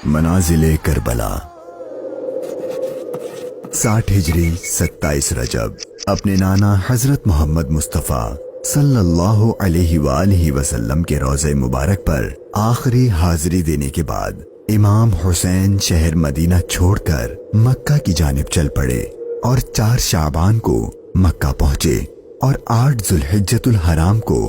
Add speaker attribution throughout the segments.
Speaker 1: मनाजिले Karbala 60 हिजरी 27 रजब अपने नाना हजरत मोहम्मद मुस्तफ़ा सल्लल्लाहु अलैहि वालैहि वसल्लम के रोज़े मुबारक पर आखिरी हाजिरी देने के बाद इमाम हुसैन शहर मदीना छोड़कर मक्का की जानिब चल पड़े और 4 शाबान को मक्का पहुंचे और 8 जुल्हिज्जतुल हराम को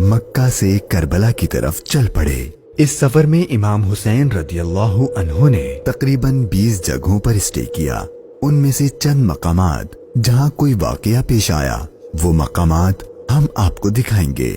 Speaker 1: मक्का से करबला की तरफ चल पड़े। इस सफर में इमाम हुसैन रदियल्लाहु अन्हु ने तकरीबन 20 जगहों पर स्टे किया। उनमें से चंद मकामात जहां कोई वाकया पेश आया वो मकामात हम आपको दिखाएंगे।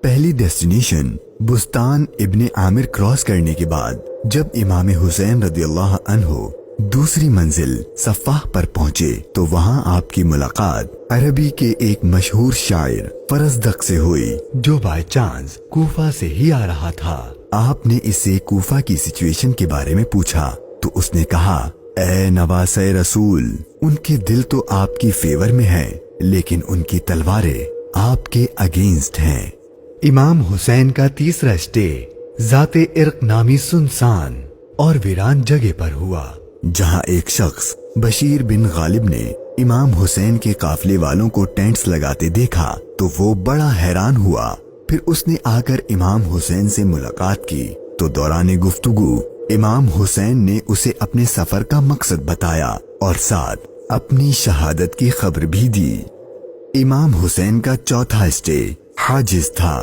Speaker 1: पहली डेस्टिनेशन बुस्तान इब्ने आमिर क्रॉस करने के बाद जब इमाम हुसैन रदियल्लाहु अन्हु दूसरी मंजिल सफ़ाह पर पहुंचे तो वहां आपकी मुलाकात अरबी के एक मशहूर शायर फरजदक से हुई जो बाय चांस कूफा से ही आ रहा था। आपने इससे कूफा की सिचुएशन के बारे में पूछा तो उसने कहा, ए नवासे रसूल, उनके दिल तो आपकी फेवर में है लेकिन उनकी तलवारें आपके अगेंस्ट हैं। इमाम हुसैन का तीसरा स्टे जाते इर्क नामी सुनसान और वीरान जगह पर हुआ जहां एक शख्स बशीर बिन गालिब ने इमाम हुसैन के काफले वालों को टेंट्स लगाते देखा तो वो बड़ा हैरान हुआ। फिर उसने आकर इमाम हुसैन से मुलाकात की तो दौरान गुफ्तगू इमाम हुसैन ने उसे अपने सफर का मकसद बताया और साथ अपनी शहादत की खबर भी दी। इमाम हुसैन का चौथा स्टे हाजिज था।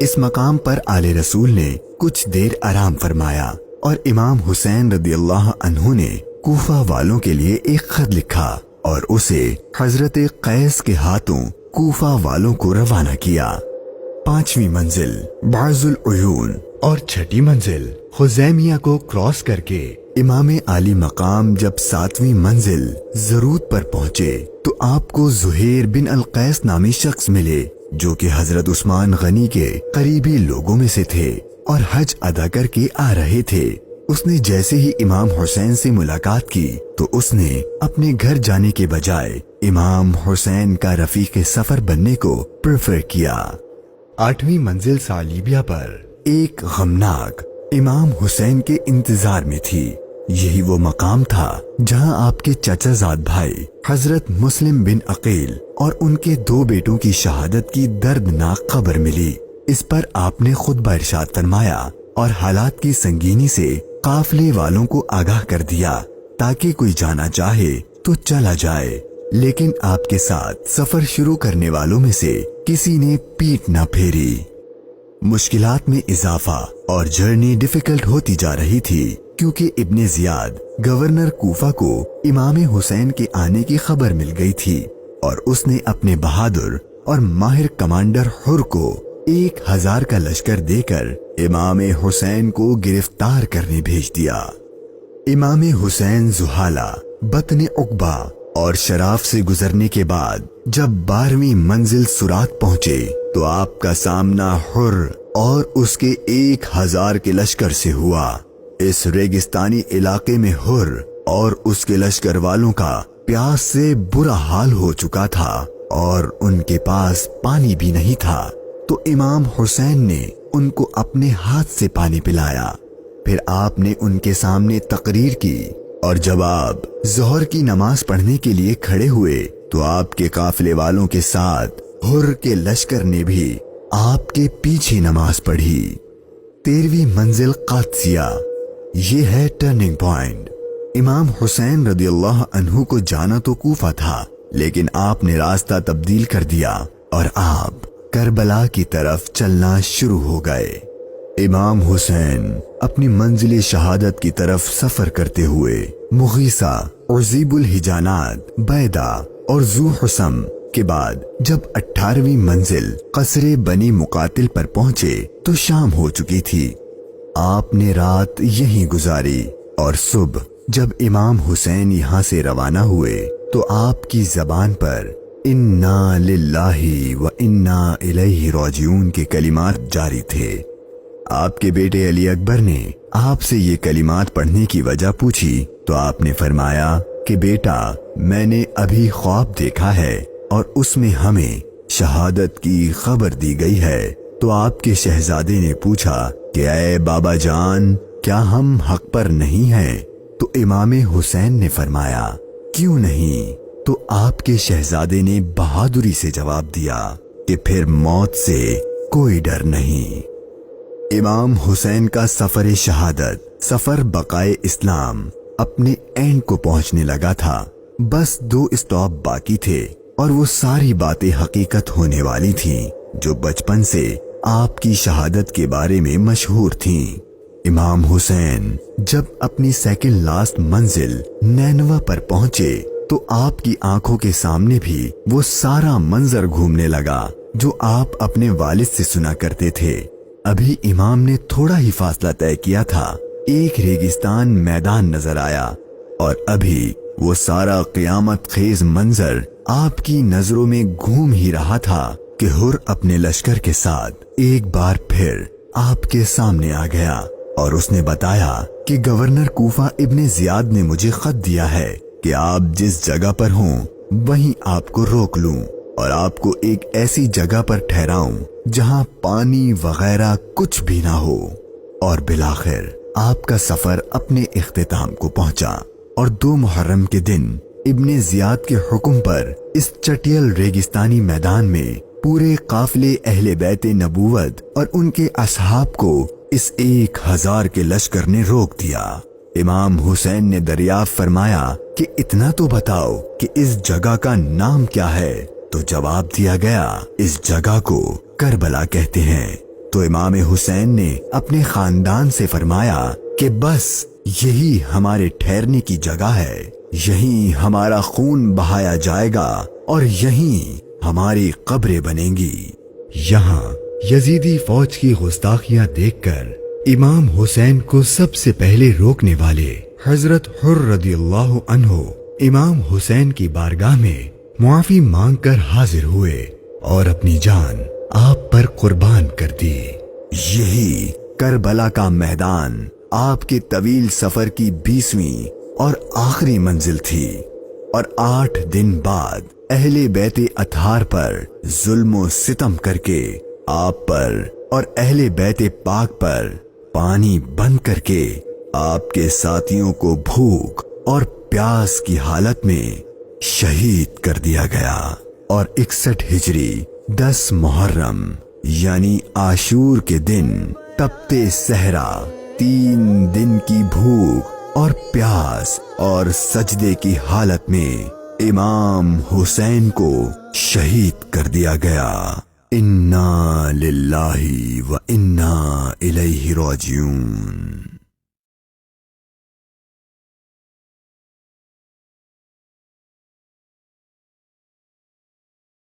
Speaker 1: इस मकाम पर आले रसूल ने कुछ देर आराम फरमाया और इमाम हुसैन रदियल्लाहु अन्हु ने कूफा वालों के लिए एक खत लिखा और उसे हजरत कैस के हाथों कूफा वालों को रवाना किया। 5वीं मंजिल बाजुल उयून और 6ठी मंजिल खुजैमिया को क्रॉस करके इमाम आली मकाम जब 7वीं मंजिल जरूद पर पहुंचे तो आपको जुहैर बिन अल कैस नामी शख्स मिले जो कि हजरत उस्मान गनी के करीबी लोगों में से थे और हज अदा करके आ रहे थे। उसने जैसे ही इमाम हुसैन से मुलाकात की तो उसने अपने घर जाने के बजाय इमाम हुसैन का रफीक सफर बनने को प्रेफर किया। 8वीं मंजिल सालिबिया पर एक गमनाक इमाम हुसैन के इंतजार में थी। यही वो मकाम था जहां आपके चचाजाद भाई हजरत मुस्लिम बिन अकील और उनके 2 बेटों की शहादत की दर्दनाक खबर मिली। इस पर आपने खुतबा इरशाद फरमाया और हालात की संगीनी से काफले वालों को आगाह कर दिया ताकि कोई जाना चाहे तो चला जाए, लेकिन आपके साथ सफर शुरू करने वालों में से किसी ने पीठ न फेरी। मुश्किलात में इजाफा और जर्नी डिफिकल्ट होती जा रही थी क्योंकि इब्ने जियाद गवर्नर कूफा को इमाम हुसैन के आने की खबर मिल गई थी और उसने अपने बहादुर और माहिर कमांडर हुर को 1000 का लश्कर देकर इमाम हुसैन को गिरफ्तार करने भेज दिया। इमाम हुसैन जुहाला, बतने उकबा और शराफ से गुजरने के बाद जब 12वीं मंजिल सुरात पहुंचे तो आपका सामना हुर और उसके 1000 के लश्कर से हुआ। इस रेगिस्तानी इलाके में हुर और उसके लश्कर वालों का प्यास से बुरा हाल हो चुका था और उनके पास पानी भी नहीं था तो इमाम हुसैन ने उनको अपने हाथ से पानी पिलाया। फिर आपने उनके सामने तकरीर की और जब आप जोहर की नमाज पढ़ने के लिए खड़े हुए तो आपके काफिले वालों के साथ हुर के लश्कर ने भी आपके पीछे नमाज पढ़ी। 13वीं मंजिल कादसिया, ये है टर्निंग पॉइंट। इमाम हुसैन रदियल्लाहु अन्हु को जाना तो कूफा था लेकिन आपने रास्ता तब्दील कर दिया और आप करबला की तरफ चलना शुरू हो गए। इमाम हुसैन अपनी मंजिल शहादत की तरफ सफर करते हुए मुगीसा, उज़ीबुल हिजानात, बैदा और जू हुसम के बाद जब 18वीं मंजिल कसरे बनी मुकातिल पर पहुंचे तो शाम हो चुकी थी। आपने रात यहीं गुजारी और सुबह जब इमाम हुसैन यहाँ से रवाना हुए तो आपकी जबान पर इन्ना लिल्लाही व इन्ना इलैहि राजिऊन के कलिमात जारी थे। आपके बेटे अली अकबर ने आपसे ये कलिमात पढ़ने की वजह पूछी तो आपने फरमाया कि बेटा, मैंने अभी ख्वाब देखा है और उसमें हमें शहादत की खबर दी गई है। तो आपके शहजादे ने पूछा कि ऐ बाबा जान, کیا ہم حق پر نہیں ہیں؟ تو امام حسین نے فرمایا کیوں نہیں؟ تو آپ کے شہزادے نے بہادری سے جواب دیا کہ پھر موت سے کوئی ڈر نہیں۔ امام حسین کا سفر شہادت، سفر بقائے اسلام اپنے اینڈ کو پہنچنے لگا تھا۔ بس 2 اسٹاپ باقی تھے اور وہ ساری باتیں حقیقت ہونے والی تھیں جو بچپن سے آپ کی شہادت کے بارے میں مشہور تھیں۔ امام حسین جب اپنی سیکنڈ لاسٹ منزل نینوا پر پہنچے تو آپ کی آنکھوں کے سامنے بھی وہ سارا منظر گھومنے لگا جو آپ اپنے والد سے سنا کرتے تھے۔ ابھی امام نے تھوڑا ہی فاصلہ طے کیا تھا، ایک ریگستان میدان نظر آیا اور ابھی وہ سارا قیامت خیز منظر آپ کی نظروں میں گھوم ہی رہا تھا کہ ہر اپنے لشکر کے ساتھ ایک بار پھر آپ کے سامنے آ گیا اور اس نے بتایا کہ گورنر کوفہ ابن زیاد نے مجھے خط دیا ہے کہ آپ جس جگہ پر ہوں وہیں آپ کو روک لوں اور آپ کو ایک ایسی جگہ پر ٹھہراؤں جہاں پانی وغیرہ کچھ بھی نہ ہو۔ اور بالآخر آپ کا سفر اپنے اختتام کو پہنچا اور 2 محرم کے دن ابن زیاد کے حکم پر اس چٹیل ریگستانی میدان میں پورے قافلے اہل بیت نبوت اور ان کے اصحاب کو اس 1000 کے لشکر نے روک دیا۔ امام حسین نے دریافت فرمایا کہ اتنا تو بتاؤ کہ اس جگہ کا نام کیا ہے؟ تو جواب دیا گیا اس جگہ کو کربلا کہتے ہیں۔ تو امام حسین نے اپنے خاندان سے فرمایا کہ بس یہی ہمارے ٹھہرنے کی جگہ ہے، یہیں ہمارا خون بہایا جائے گا اور یہیں ہماری قبریں بنیں گی۔ یہاں یزیدی فوج کی گستاخیاں دیکھ کر امام حسین کو سب سے پہلے روکنے والے حضرت حر رضی اللہ عنہ امام حسین کی بارگاہ میں معافی مانگ کر حاضر ہوئے اور اپنی جان آپ پر قربان کر دی۔ یہی کربلا کا میدان آپ کے طویل سفر کی 20ویں اور آخری منزل تھی، اور 8 دن بعد اہل بیت اطہار پر ظلم و ستم کر کے آپ پر اور اہل بیت پاک پر پانی بند کر کے آپ کے ساتھیوں کو بھوک اور پیاس کی حالت میں شہید کر دیا گیا۔ اور 61 ہجری 10 محرم یعنی عاشور کے دن تپتے صحرا 3 دن کی بھوک اور پیاس اور سجدے کی حالت میں امام حسین کو شہید کر دیا گیا۔ انا للہ و انا الیہ راجعون۔